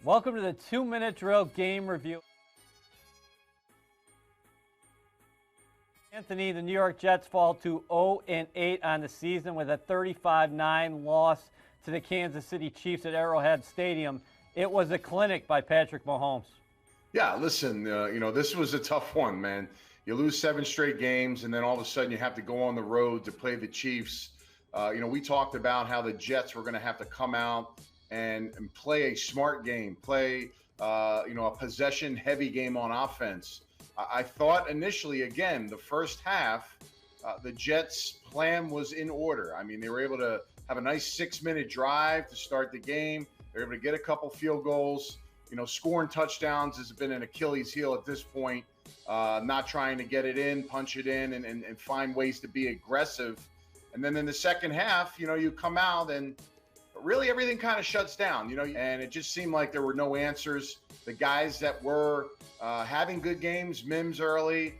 Welcome to the 2-minute drill game review. Anthony, the New York Jets fall to 0-8 on the season with a 35-9 loss to the Kansas City Chiefs at Arrowhead Stadium. It was a clinic by Patrick Mahomes. Yeah, listen, this was a tough one, man. You lose 7 straight games, and then all of a sudden you have to go on the road to play the Chiefs. We talked about how the Jets were going to have to come out and play a smart game, play, a possession-heavy game on offense. I thought initially, again, the first half, the Jets' plan was in order. I mean, they were able to have a nice 6-minute drive to start the game. They were able to get a couple field goals. Scoring touchdowns has been an Achilles heel at this point. Not trying to get it in, punch it in, and find ways to be aggressive. And then in the second half, you come out and really everything kind of shuts down, and it just seemed like there were no answers. The guys that were having good games, Mims early,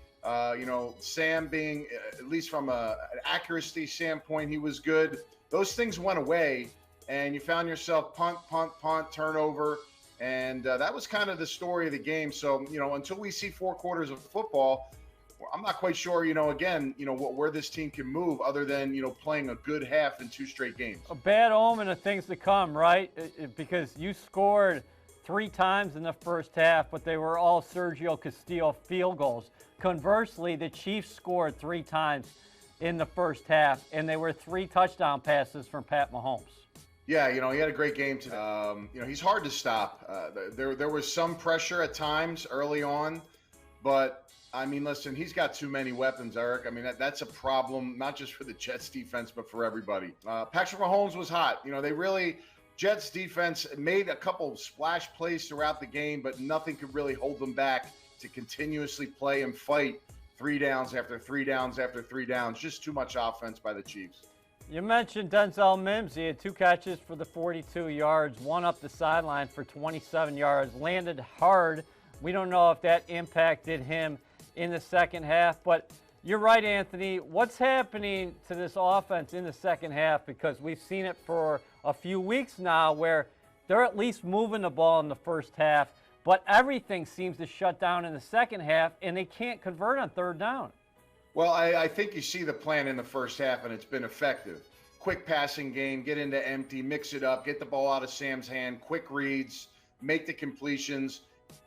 Sam being, at least from an accuracy standpoint, he was good. Those things went away, and you found yourself punt, turnover. And that was kind of the story of the game. So, until we see 4 quarters of football, I'm not quite sure, where this team can move other than, playing a good half in 2 straight games. A bad omen of things to come, right? Because you scored 3 times in the first half, but they were all Sergio Castillo field goals. Conversely, the Chiefs scored 3 times in the first half, and they were 3 touchdown passes from Pat Mahomes. Yeah, he had a great game today. He's hard to stop. There was some pressure at times early on, but I mean, listen, he's got too many weapons, Eric. I mean, that's a problem, not just for the Jets defense, but for everybody. Patrick Mahomes was hot. Jets defense made a couple splash plays throughout the game, but nothing could really hold them back to continuously play and fight 3 downs after 3 downs after 3 downs. Just too much offense by the Chiefs. You mentioned Denzel Mims. He had 2 catches for the 42 yards, 1 up the sideline for 27 yards, landed hard. We don't know if that impacted him in the second half, but you're right, Anthony. What's happening to this offense in the second half? Because we've seen it for a few weeks now where they're at least moving the ball in the first half, but everything seems to shut down in the second half, and they can't convert on 3rd down. Well, I think you see the plan in the first half, and it's been effective. Quick passing game, get into empty, mix it up, get the ball out of Sam's hand, quick reads, make the completions,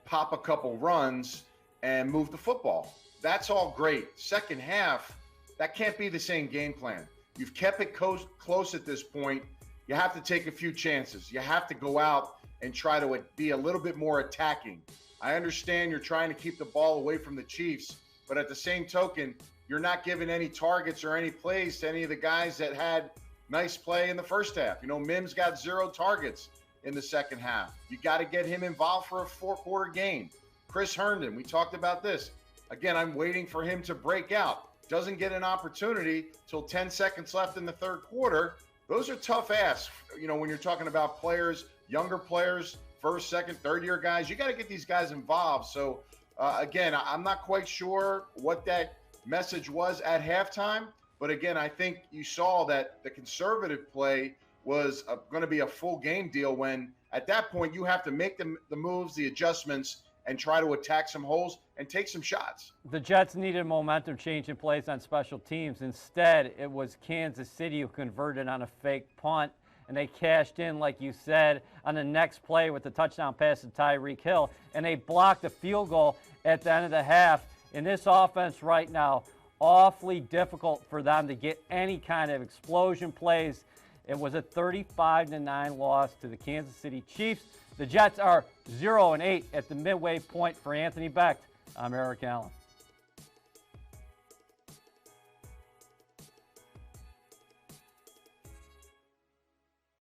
pop a couple runs, and move the football. That's all great. Second half, that can't be the same game plan. You've kept it close at this point. You have to take a few chances. You have to go out and try to be a little bit more attacking. I understand you're trying to keep the ball away from the Chiefs, but at the same token, you're not giving any targets or any plays to any of the guys that had nice play in the first half. Mims got 0 targets in the second half. You got to get him involved for a 4-quarter game. Chris Herndon, we talked about this. Again, I'm waiting for him to break out. Doesn't get an opportunity till 10 seconds left in the 3rd quarter. Those are tough asks, when you're talking about players, younger players, 1st, 2nd, 3rd-year guys. You got to get these guys involved. So, again, I'm not quite sure what that message was at halftime. But, again, I think you saw that the conservative play was going to be a full game deal when, at that point, you have to make the moves, the adjustments, and try to attack some holes and take some shots. The Jets needed momentum change in plays on special teams. Instead, it was Kansas City who converted on a fake punt, and they cashed in, like you said, on the next play with the touchdown pass to Tyreek Hill, and they blocked a field goal at the end of the half. In this offense right now, awfully difficult for them to get any kind of explosion plays. It was a 35-9 loss to the Kansas City Chiefs. The Jets are 0-8 at the midway point. For Anthony Becht, I'm Eric Allen.